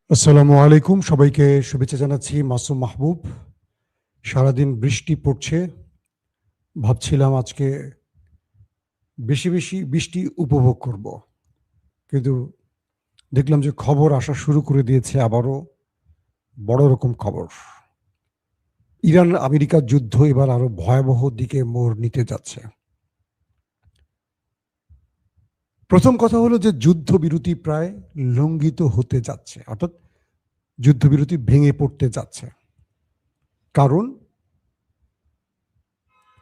আসসালামু আলাইকুম, সবাইকে শুভেচ্ছা জানাচ্ছি। মাসুম মাহবুব। সারাদিন বৃষ্টি পড়ছে। ভাবছিলাম আজকে বেশি বেশি বৃষ্টি উপভোগ করব, কিন্তু দেখলাম যে খবর আসা শুরু করে দিয়েছে আবারও বড় রকম খবর। ইরান আমেরিকার যুদ্ধ এবার আরো ভয়াবহ দিকে মোড় নিতে যাচ্ছে। প্রথম কথা হলো যে যুদ্ধবিরতি প্রায় লঙ্ঘিত হতে যাচ্ছে, অর্থাৎ যুদ্ধবিরতি ভেঙে পড়তে যাচ্ছে। কারণ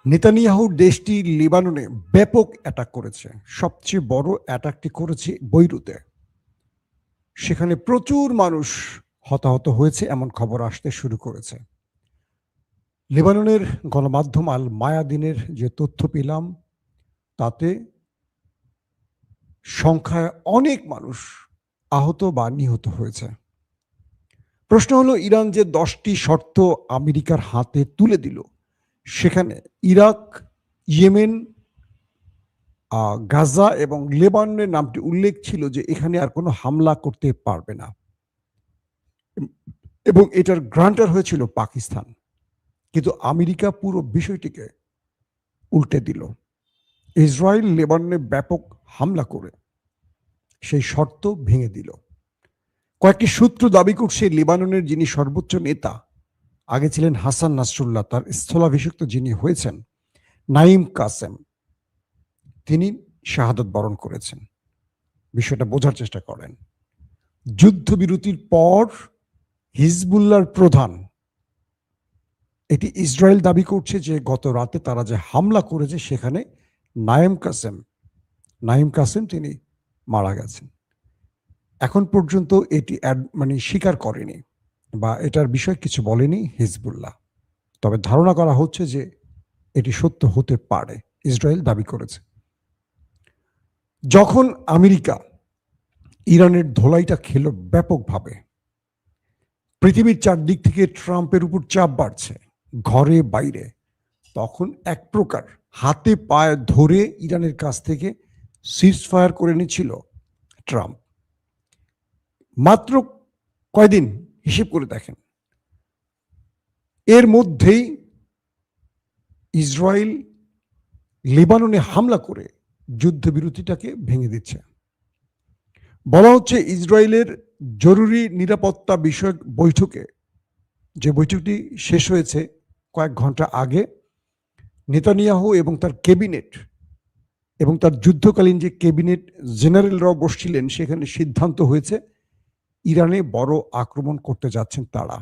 নেতানিয়াহুর দেশটি লেবাননে ব্যাপক অ্যাটাক করেছে। সবচেয়ে বড় অ্যাটাকটি করেছে বৈরুতে। সেখানে প্রচুর মানুষ হতাহত হয়েছে এমন খবর আসতে শুরু করেছে। লেবাননের গণমাধ্যম আল মায়াদিনের যে তথ্য পেলাম, তাতে সংখ্যায় অনেক মানুষ আহত বা নিহত হয়েছে। প্রশ্ন হলো, ইরান যে 10টি শর্ত আমেরিকার হাতে তুলে দিল, সেখানে ইরাক, ইয়েমেন, গাজা এবং লেবাননের নামটি উল্লেখ ছিল যে এখানে আর কোনো হামলা করতে পারবে না, এবং এটার গ্রান্টার হয়েছিল পাকিস্তান। কিন্তু আমেরিকা পুরো বিষয়টিকে উল্টে দিল। ইসরায়েল লেবাননে ব্যাপক হামলা করে সেই শর্ত ভেঙে দিল। কয়েকটি সূত্র দাবি করছে লেবাননের যিনি সর্বোচ্চ নেতা, আগে ছিলেন হাসান নাসরুল্লাহ, তার স্থলাভিষিক্ত যিনি হয়েছেন নাইম কাসেম, তিনি শাহাদাত বরণ করেছেন। বিষয়টা বোঝার চেষ্টা করেন। যুদ্ধবিরতির পর হিজবুল্লাহর প্রধান, এটি ইসরায়েল দাবি করছে যে গত রাতে তারা যে হামলা করেছে সেখানে নাইম কাসেম তিনি মারা গেছেন। এখন পর্যন্ত এটি স্বীকার করেনি বা এটার বিষয়ে কিছু বলেনি হিজবুল্লাহ। তবে ধারণা করা হচ্ছে যে এটি সত্য হতে পারে, ইসরায়েল দাবি করেছে। যখন আমেরিকা ইরানের ধোলাইটা খেল ব্যাপকভাবে, পৃথিবীর চারদিক থেকে ট্রাম্পের উপর চাপ বাড়ছে, ঘরে বাইরে, তখন এক প্রকার হাতে পায়ে ধরে ইরানের কাছ থেকে সিজ ফায়ার করে নিয়েছিল ট্রাম্প। মাত্র কয়দিন হিসেব করে দেখেন, এর মধ্যেই ইসরায়েল লেবাননে হামলা করে যুদ্ধবিরতিটাকে ভেঙে দিচ্ছে। বলা হচ্ছে ইসরায়েলের জরুরি নিরাপত্তা বিষয়ক বৈঠকে, যে বৈঠকটি শেষ হয়েছে কয়েক ঘন্টা আগে, নেতানিয়াহু এবং তার ক্যাবিনেট এবং তার যুদ্ধকালীন যে ক্যাবিনেট জেনারেলরাও বসছিলেন, সেখানে সিদ্ধান্ত হয়েছে ইরানে বড় আক্রমণ করতে যাচ্ছেন তারা।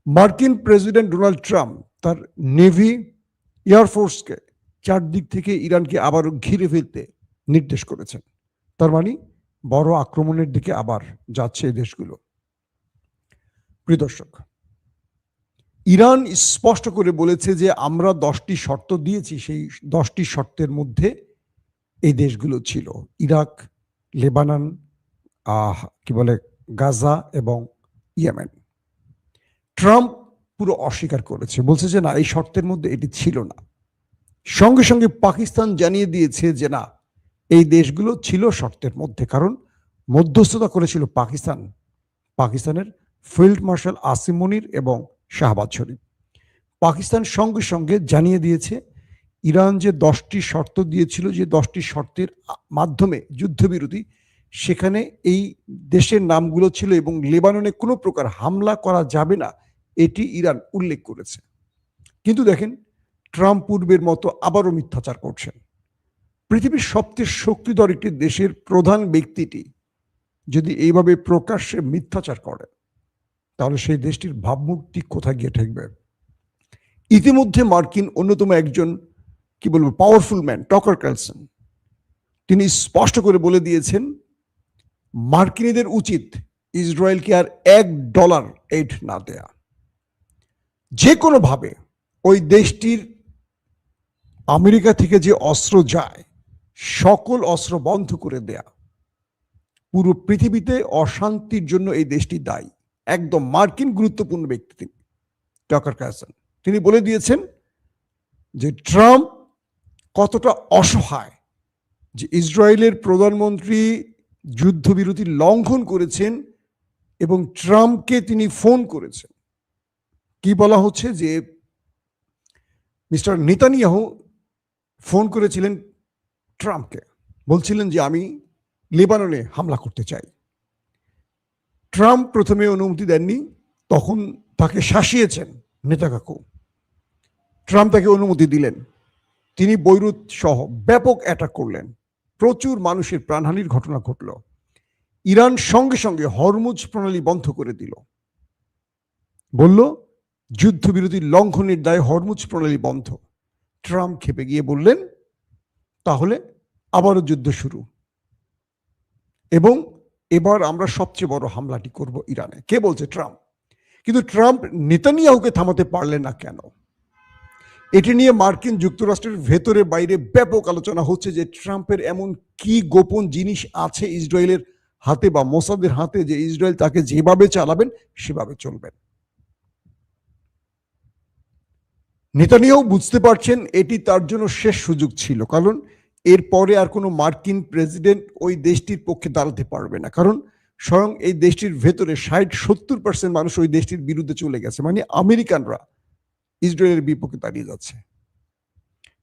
মার্কিন প্রেসিডেন্ট ডোনাল্ড ট্রাম্প তার নেভি, এয়ারফোর্সকে চারদিক থেকে ইরানকে আবারও ঘিরে ফেলতে নির্দেশ করেছেন। তার মানে বড় আক্রমণের দিকে আবার যাচ্ছে এই দেশগুলো। প্রিয় দর্শক, ইরান স্পষ্ট করে বলেছে যে আমরা 10টি শর্ত দিয়েছি, সেই 10টি শর্তের মধ্যে এই দেশগুলো ছিল ইরাক, লেবানন, গাজা এবং ইয়েমেন। ট্রাম্প পুরো অস্বীকার করেছে, বলছে যে না, এই শর্তের মধ্যে এটি ছিল না। সঙ্গে সঙ্গে পাকিস্তান জানিয়ে দিয়েছে যে না, এই দেশগুলো ছিল শর্তের মধ্যে, কারণ মধ্যস্থতা করেছিল পাকিস্তানের ফিল্ড মার্শাল আসিম মনির এবং শাহবাজ শরীফ। পাকিস্তান সঙ্গে সঙ্গে জানিয়ে দিয়েছে ইরান যে 10টি শর্ত দিয়েছিল, যে 10টি শর্তের মাধ্যমে যুদ্ধবিরতি, সেখানে এই দেশের নামগুলো ছিল এবং লেবাননে কোনো প্রকার হামলা করা যাবে না, এটি ইরান উল্লেখ করেছে। কিন্তু দেখেন, ট্রাম্প পূর্বের মতো আবারও মিথ্যাচার করছেন। পৃথিবীর সবচেয়ে শক্তিধর একটি দেশের প্রধান ব্যক্তিটি যদি এইভাবে প্রকাশ্যে মিথ্যাচার করে, তাহলে সেই দেশটির ভাবমূর্তি কোথায় গিয়ে ঠেকবে? ইতিমধ্যে মার্কিন অন্যতম একজন পাওয়ারফুল ম্যান, টকার কার্লসন, তিনি স্পষ্ট করে বলে দিয়েছেন মার্কিনীদের উচিত ইসরায়েলকে আর $1 এইড না দেয়া। যে কোনোভাবে ওই দেশটির আমেরিকা থেকে যে অস্ত্র যায়, সকল অস্ত্র বন্ধ করে দেয়া। পুরো পৃথিবীতে অশান্তির জন্য এই দেশটি দায়ী। একদম মার্কিন গুরুত্বপূর্ণ ব্যক্তি তিনি, টকার কার্লসন। তিনি বলে দিয়েছেন যে ট্রাম্প কতটা অসহায়, যে ইসরায়েলের প্রধানমন্ত্রী যুদ্ধবিরতি লঙ্ঘন করেছেন, এবং ট্রাম্পকে তিনি ফোন করেছেন। কি বলা হচ্ছে যে মিস্টার নেতানিয়াহু ফোন করেছিলেন ট্রাম্পকে, বলছিলেন যে আমি লেবাননে হামলা করতে চাই। ট্রাম্প প্রথমে অনুমতি দেননি, তখন তাকে শাসিয়েছেন নেতাকাকু। ট্রাম্প তাকে অনুমতি দিলেন। তিনি বৈরুত সহ ব্যাপক অ্যাটাক করলেন, প্রচুর মানুষের প্রাণহানির ঘটনা ঘটল। ইরান সঙ্গে সঙ্গে হরমুজ প্রণালী বন্ধ করে দিল, বলল যুদ্ধবিরতির লঙ্ঘনের দায়ে হরমুজ প্রণালী বন্ধ। ট্রাম্প খেপে গিয়ে বললেন তাহলে আবারও যুদ্ধ শুরু, এবং এবার আমরা সবচেয়ে বড় হামলাটি করব ইরানে। কে বলছে? ট্রাম্প। কিন্তু ট্রাম্প নেতানিয়াহুকে থামাতে পারলেন না কেন? এটি নিয়ে মার্কিন যুক্তরাষ্ট্রের ভেতরে বাইরে ব্যাপক আলোচনা হচ্ছে যে ট্রাম্পের এমন কি গোপন জিনিস আছে ইসরায়েলের হাতে বা মোসাদের হাতে যে ইসরায়েল তাকে যেভাবে চালাবেন সেভাবে চলবেন। নেতানিয়াহু বুঝতে পারছেন এটি তার জন্য শেষ সুযোগ ছিল, কারণ এরপরে আর কোনো মার্কিন প্রেসিডেন্ট ওই দেশটির পক্ষে দাঁড়াতে পারবে না, কারণ স্বয়ং এই দেশটির ভেতরে 60-70% মানুষ ওই দেশটির বিরুদ্ধে চলে গেছে, মানে আমেরিকানরা ইসরায়েলের বিপক্ষে দাঁড়িয়ে যাচ্ছে।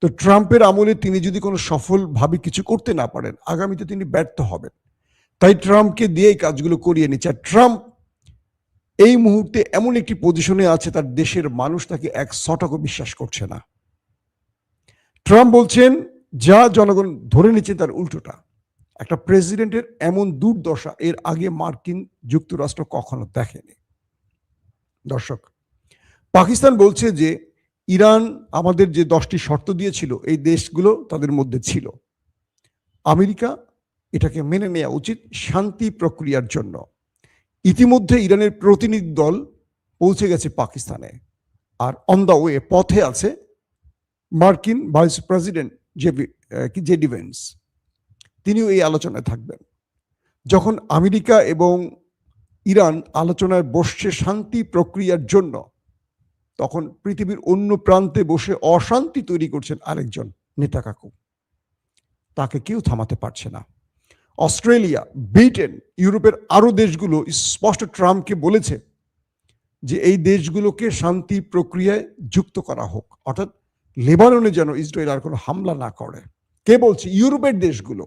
তো ট্রাম্পের আমলে তিনি যদি কোনো সফলভাবে কিছু করতে না পারেন, আগামীতে তিনি ব্যর্থ হবেন। তাই ট্রাম্পকে দিয়ে এই কাজগুলো করিয়ে নিচ্ছে। আর ট্রাম্প এই মুহূর্তে এমন একটি পজিশনে আছে, তার দেশের মানুষ তাকে এক শতকও বিশ্বাস করছে না। ট্রাম্প বলছেন যা জনগণ ধরে নিচ্ছে তার উল্টোটা। একটা প্রেসিডেন্টের এমন দুর্দশা এর আগে মার্কিন যুক্তরাষ্ট্র কখনো দেখেনি। দর্শক, পাকিস্তান বলছে যে ইরান আমাদের যে 10টি শর্ত দিয়েছিল এই দেশগুলো তাদের মধ্যে ছিল। আমেরিকা এটাকে মেনে নেওয়া উচিত শান্তি প্রক্রিয়ার জন্য। ইতিমধ্যে ইরানের প্রতিনিধি দল পৌঁছে গেছে পাকিস্তানে, আর অন দ্য ওয়ে পথে আছে মার্কিন ভাইস প্রেসিডেন্ট জেডি ভেন্স। তিনিও এই আলোচনায় থাকবেন। যখন আমেরিকা এবং ইরান আলোচনায় বসছে শান্তি প্রক্রিয়ার জন্য, তখন পৃথিবীর অন্য প্রান্তে বসে অশান্তি তৈরি করছেন আরেকজন নেতাকাকু। তাকে কেউ থামাতে পারছে না। অস্ট্রেলিয়া, ব্রিটেন, ইউরোপের আরো দেশগুলো স্পষ্ট ট্রাম্পকে বলেছে যে এই দেশগুলোকে শান্তি প্রক্রিয়ায় যুক্ত করা হোক, অর্থাৎ লেবাননে যেন ইসরায়েল আর কোনো হামলা না করে। কে বলছে? ইউরোপের দেশগুলো,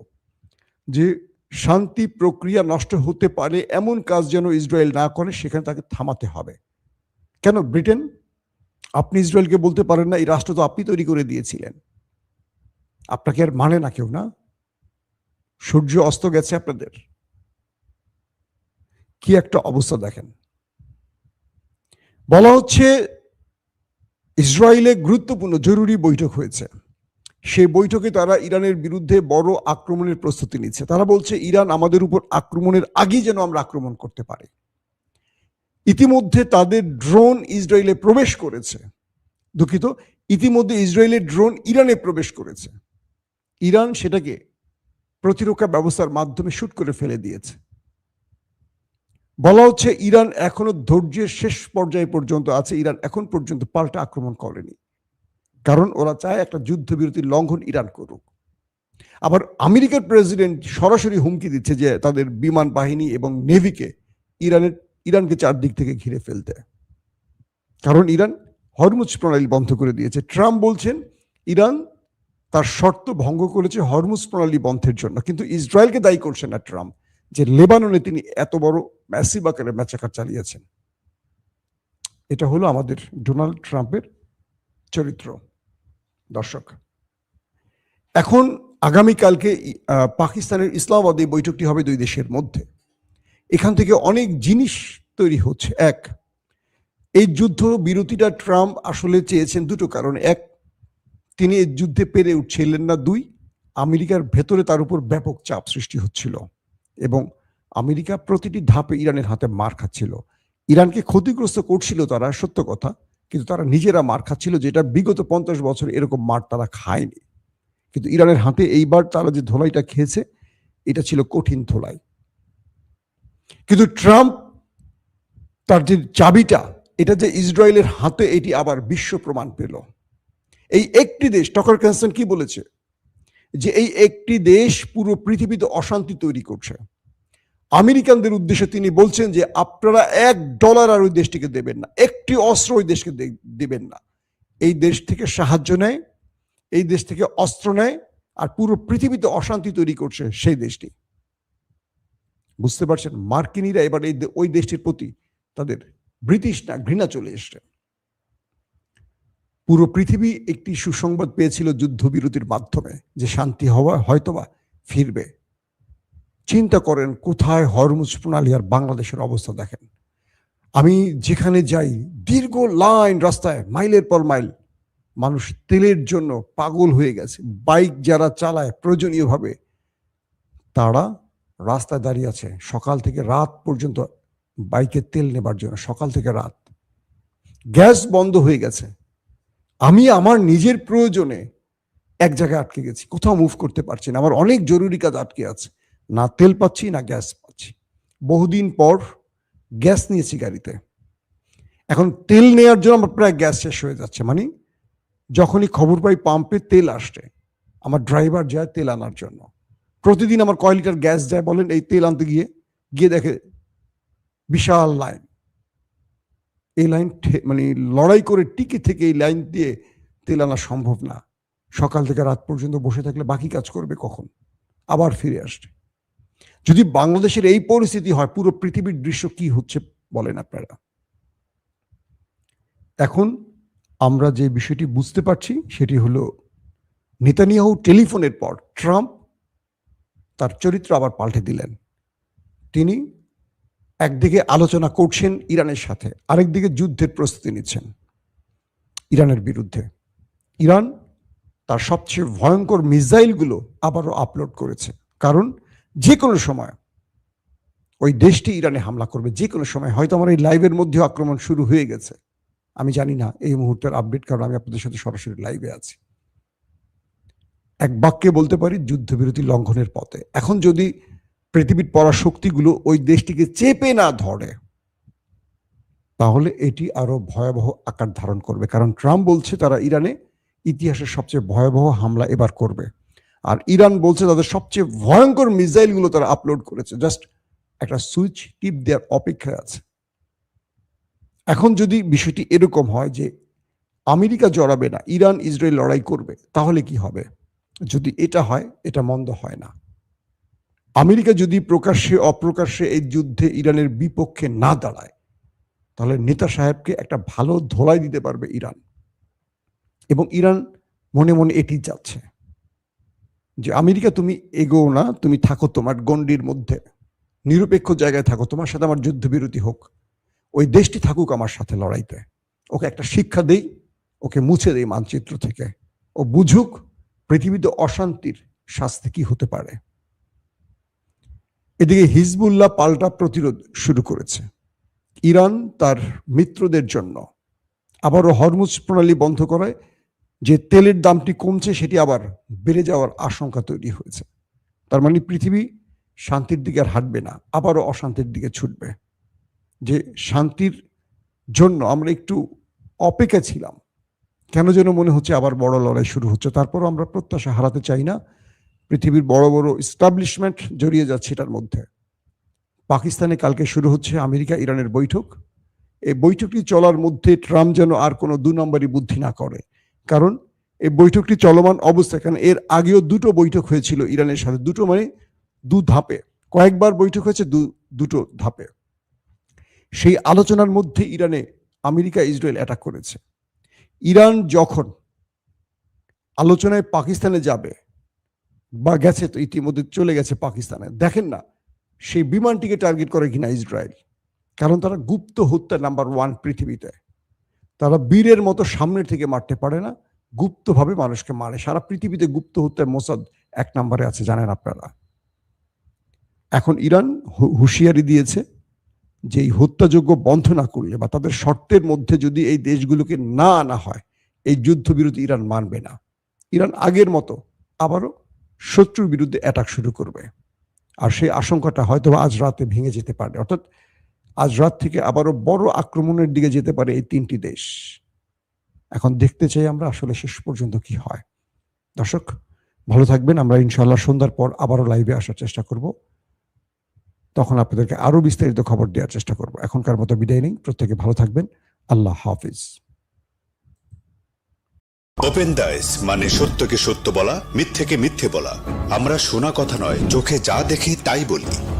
যে শান্তি প্রক্রিয়া নষ্ট হতে পারে এমন কাজ যেন ইসরায়েল না করে, সেখানে তাকে থামাতে হবে। কেন ব্রিটেন? আপনি ইসরায়েলকে বলতে পারেন না এই রাষ্ট্র তো আপনি তৈরি করে দিয়েছিলেন, আপনাকে আর মানে না কেউ? না, সূর্য অস্ত গেছে আপনাদের। কি একটা অবস্থা দেখেন। বলা হচ্ছে ইসরায়েলে গুরুত্বপূর্ণ জরুরি বৈঠক হয়েছে। সেই বৈঠকে তারা ইরানের বিরুদ্ধে বড় আক্রমণের প্রস্তুতি নিচ্ছে। তারা বলছে ইরান আমাদের উপর আক্রমণের আগেই যেন আমরা আক্রমণ করতে পারি। ইতিমধ্যে তাদের ড্রোন ইসরায়েলে প্রবেশ করেছে। দুঃখিত, ইতিমধ্যে ইসরায়েলের ড্রোন ইরানে প্রবেশ করেছে। ইরান সেটাকে প্রতিরক্ষা ব্যবস্থার মাধ্যমে শুট করে ফেলে দিয়েছে। বলা হচ্ছে ইরান এখনো ধৈর্যের শেষ পর্যায়ে পর্যন্ত আছে। ইরান এখন পর্যন্ত পাল্টা আক্রমণ করেনি, কারণ ওরা চায় একটা যুদ্ধবিরতির লঙ্ঘন ইরান করুক। আবার আমেরিকার প্রেসিডেন্ট সরাসরি হুমকি দিচ্ছে যে তাদের বিমান বাহিনী এবং নেভিকে ইরানকে চারদিক থেকে ঘিরে ফেলতে, কারণ ইরান হরমুজ প্রণালী বন্ধ করে দিয়েছে। ট্রাম্প বলছেন ইরান তার শর্ত ভঙ্গ করেছে হরমুজ প্রণালী বন্ধের জন্য, কিন্তু ইসরায়েলকে দায়ী করছেন না ট্রাম্প যে লেবাননে তিনি এত বড় ম্যাসিভ আকারে ম্যাচাকার চালিয়েছেন। এটা হলো আমাদের ডোনাল্ড ট্রাম্পের চরিত্র। দর্শক, এখন আগামীকালকে পাকিস্তানের ইসলামাবাদে বৈঠকটি হবে দুই দেশের মধ্যে। এখান থেকে অনেক জিনিস তৈরি হচ্ছে। এক, এই যুদ্ধ বিরতিটা ট্রাম্প আসলে চেয়েছেন দুটো কারণে। এক, তিনি এই যুদ্ধে পেরে উঠছিলেন না। দুই, আমেরিকার ভেতরে তার উপর ব্যাপক চাপ সৃষ্টি হচ্ছিল এবং আমেরিকা প্রতিটি ধাপে ইরানের হাতে মার খাচ্ছিল। ইরানকে ক্ষতিগ্রস্ত করছিল তারা, সত্য কথা, কিন্তু তারা নিজেরা মার খাচ্ছিল, যেটা বিগত 50 বছর এরকম মার তারা খায়নি। কিন্তু ইরানের হাতে এইবার তারা যে ধোলাইটা খেয়েছে এটা ছিল কঠিন ধোলাই। কিন্তু ট্রাম্প তার যে চাবিটা, এটা যে ইসরায়েলের হাতে, এটি আবার বিশ্ব প্রমাণ পেল। এই একটি দেশ, টকার কারসন কি বলেছে, যে এই একটি দেশ পুরো পৃথিবীতে অশান্তি তৈরি করছে। আমেরিকানদের উদ্দেশ্যে তিনি বলছেন যে আপনারা $1 আর ওই দেশটিকে দেবেন না, একটি অস্ত্র ওই দেশকে দেবেন না। এই দেশ থেকে সাহায্য নেয়, এই দেশ থেকে অস্ত্র নেয়, আর পুরো পৃথিবীতে অশান্তি তৈরি করছে সেই দেশটি। বুঝতে পারছেন, মার্কিনীরা এবার ওই দেশটির প্রতি তাদের ব্রিটিশ না ঘৃণা চলে এসছে। পুরো পৃথিবী একটি সুসংবাদ পেয়েছিল যুদ্ধবিরতির মাধ্যমে যে শান্তি হওয়া হয়তোবা ফিরবে। চিন্তা করেন কোথায় হরমুজ প্রণালী আর বাংলাদেশের অবস্থা দেখেন। আমি যেখানে যাই দীর্ঘ লাইন, রাস্তায় মাইলের পর মাইল, মানুষ তেলের জন্য পাগল হয়ে গেছে। বাইক যারা চালায় প্রয়োজনীয়ভাবে তারা রাস্তায় দাঁড়িয়ে আছে সকাল থেকে রাত পর্যন্ত বাইকে তেল নেবার জন্য, সকাল থেকে রাত। গ্যাস বন্ধ হয়ে গেছে। আমি আমার নিজের প্রয়োজনে এক জায়গায় আটকে গেছি, কোথাও মুভ করতে পারছি না, আমার অনেক জরুরি কাজ আটকে আছে, না তেল পাচ্ছি না গ্যাস পাচ্ছি। বহুদিন পর গ্যাস নিয়েছি গাড়িতে, এখন তেল নেওয়ার জন্য আমার প্রায় গ্যাস শেষ হয়ে যাচ্ছে। মানে যখনই খবর পাই পাম্পে তেল আসছে, আমার ড্রাইভার যায় তেল আনার জন্য। প্রতিদিন আমার কয় লিটার গ্যাস যায় বলেন এই তেল আনতে গিয়ে? গিয়ে দেখে বিশাল লাইন। এই লাইন মানে লড়াই করে টিকে থেকে এই লাইন দিয়ে তেল আনা সম্ভব না। সকাল থেকে রাত পর্যন্ত বসে থাকলে বাকি কাজ করবে কখন? আবার ফিরে আসছে। যদি বাংলাদেশের এই পরিস্থিতি হয়, পুরো পৃথিবীর দৃশ্য কি হচ্ছে বলেন আপনারা? এখন আমরা যে বিষয়টি বুঝতে পারছি সেটি হলো, নেতানিয়াহু টেলিফোনের পর ট্রাম্প তার চরিত্র আবার পাল্টে দিলেন। তিনি একদিকে আলোচনা করছেন ইরানের সাথে, আরেকদিকে যুদ্ধের প্রস্তুতি নিচ্ছেন ইরানের বিরুদ্ধে। ইরান তার সবচেয়ে ভয়ঙ্কর মিসাইলগুলো আবারও আপলোড করেছে, কারণ যে কোনো সময় ওই দেশটি ইরানে হামলা করবে, যে কোনো সময়। হয়তো আমার এই লাইভের মধ্যে আক্রমণ শুরু হয়ে গেছে, আমি জানি না এই মুহূর্তের আপডেট, কারণ আমি আপনাদের সাথে সরাসরি লাইভে আছি। এক বাক্যে বলতে পারি যুদ্ধবিরতি লঙ্ঘনের পথে। এখন যদি পৃথিবীর পরাশক্তিগুলো ওই দেশটিকে চেপে না ধরে, তাহলে এটি আরো ভয়াবহ আকার ধারণ করবে। কারণ ট্রাম্প বলছে তারা ইরানে ইতিহাসের সবচেয়ে ভয়াবহ হামলা এবার করবে, আর ইরান বলছে তাদের সবচেয়ে ভয়ঙ্কর মিসাইলগুলো তারা আপলোড করেছে, জাস্ট একটা সুইচ টিপ দেওয়ার অপেক্ষায় আছে। এখন যদি বিষয়টি এরকম হয় যে আমেরিকা জড়াবে না, ইরান ইসরায়েল লড়াই করবে, তাহলে কি হবে? যদি এটা হয়, এটা মন্দ হয় না। আমেরিকা যদি প্রকাশ্যে অপ্রকাশ্যে এই যুদ্ধে ইরানের বিপক্ষে না দাঁড়ায়, তাহলে নেতা সাহেবকে একটা ভালো ধোলাই দিতে পারবে ইরান। এবং ইরান মনে মনে এটি চাচ্ছে যে আমেরিকা তুমি এগোও না, তুমি থাকো তোমার গণ্ডির মধ্যে, নিরপেক্ষ জায়গায় থাকো, তোমার সাথে আমার যুদ্ধবিরতি হোক, ওই দেশটি থাকুক আমার সাথে লড়াইতে, ওকে একটা শিক্ষা দেই, ওকে মুছে দেই মানচিত্র থেকে, ও বুঝুক পৃথিবীতে অশান্তির শাস্তি কি হতে পারে। এদিকে হিজবুল্লাহ পাল্টা প্রতিরোধ শুরু করেছে। ইরান তার মিত্রদের জন্য আবারও হরমুজ প্রণালী বন্ধ করায় যে তেলের দামটি কমছে সেটি আবার বেড়ে যাওয়ার আশঙ্কা তৈরি হয়েছে। তার মানে পৃথিবী শান্তির দিকে আর হাঁটবে না, আবারও অশান্তির দিকে ছুটবে। যে শান্তির জন্য আমরা একটু অপেক্ষা ছিলাম, কেন যেন মনে হচ্ছে আবার বড় লড়াই শুরু হচ্ছে। তারপরও আমরা প্রত্যাশা হারাতে চাই না। পৃথিবীর বড় বড় এস্টাবলিশমেন্ট জড়িয়ে যাচ্ছে এটার মধ্যে। পাকিস্তানে কালকে শুরু হচ্ছে আমেরিকা ইরানের বৈঠক। এই বৈঠকটি চলার মধ্যে ট্রাম্প যেন আর কোনো 2 নম্বরই বুদ্ধি না করে, কারণ এই বৈঠকটি চলমান অবস্থায়, কারণ এর আগেও 2টো বৈঠক হয়েছিল ইরানের সাথে, 2টো মানে 2 ধাপে, কয়েকবার বৈঠক হয়েছে 2টো ধাপে। সেই আলোচনার মধ্যে ইরানে আমেরিকা ইসরায়েল অ্যাটাক করেছে। ইরান যখন আলোচনায় পাকিস্তানে যাবে বা গেছে, তো ইতিমধ্যে চলে গেছে পাকিস্তানে, দেখেন না সেই বিমানটিকে টার্গেট করে কিনা ইসরায়েল। কারণ তারা গুপ্ত হত্যা নাম্বার 1 পৃথিবীতে। তারা বীরের মতো সামনের থেকে মারতে পারে না, গুপ্তভাবে মানুষকে মারে। সারা পৃথিবীতে গুপ্ত হত্যায় মোসাদ 1 নম্বরে আছে, জানেন আপনারা। এখন ইরান হুঁশিয়ারি দিয়েছে যে এই হত্যাযজ্ঞ বন্ধ না করলে বা তাদের শর্তের মধ্যে যদি এই দেশগুলোকে না আনা হয়, এই যুদ্ধবিরতি ইরান মানবে না। ইরান আগের মতো আবারও শত্রুর বিরুদ্ধে অ্যাটাক শুরু করবে। আর সেই আশঙ্কাটা হয়তো আজ রাতে ভেঙে যেতে পারে, অর্থাৎ আজ রাত থেকে আবারও বড় আক্রমণের দিকে যেতে পারে এই 3টি দেশ। এখন দেখতে চাই আমরা আসলে শেষ পর্যন্ত কি হয়। দর্শক ভালো থাকবেন, আমরা ইনশাআল্লাহ সন্ধ্যার পর আবারও লাইভে আসার চেষ্টা করব। তখন আপনাদেরকে আরো বিস্তারিত খবর দেওয়ার চেষ্টা করব। এখনকার মতো বিদায় নেই, প্রত্যেকে ভালো থাকবেন। আল্লাহ হাফিজ। ওপেন দাইস মানে সত্যকে সত্য বলা, মিথ্যেকে মিথ্যে বলা। আমরা শোনা কথা নয়, চোখে যা দেখি তাই বলি।